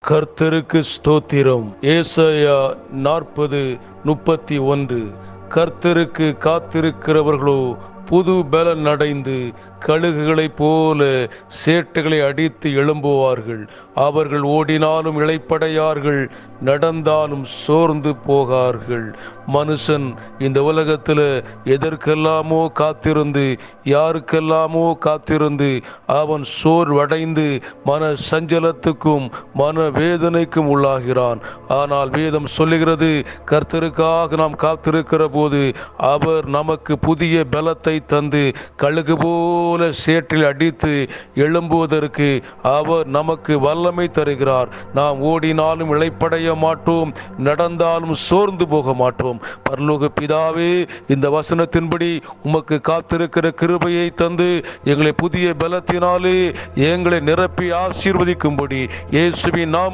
கர்த்தருக்கு ஸ்தோத்திரம். ஏசாயா 40:31. கர்த்தருக்கு காத்திருக்கிறவர்களோ புது பலன் அடைந்து கழுகுகளைப் போல சேட்டைகளை அடித்து எழும்புவார்கள். அவர்கள் ஓடினாலும் இளைப்படையார்கள், நடந்தாலும் சோர்ந்து போகார்கள். மனுஷன் இந்த உலகத்தில் எதற்கெல்லாமோ காத்திருந்து, யாருக்கெல்லாமோ காத்திருந்து அவன் சோர்வடைந்து மன சஞ்சலத்துக்கும் மன வேதனைக்கும் உள்ளாகிறான். ஆனால் வேதம் சொல்லுகிறது, கர்த்தருக்காக நாம் காத்திருக்கிற போது அவர் நமக்கு புதிய பலத்தை தந்து கழுகு போல சேற்றில் அடித்து எழும்புவதற்கு அவர் நமக்கு வல்லமை தருகிறார். நாம் ஓடினாலும் இளைப்படைய மாட்டோம், நடந்தாலும் சோர்ந்து போக மாட்டோம். பரலோக பிதாவே, இந்த வசனத்தின்படி உமக்கு காத்திருக்கிற கிருபையை தந்து எங்களை புதிய பலத்தினாலே எங்களை நிரப்பி ஆசீர்வதிக்கும்படி இயேசுவின் நாம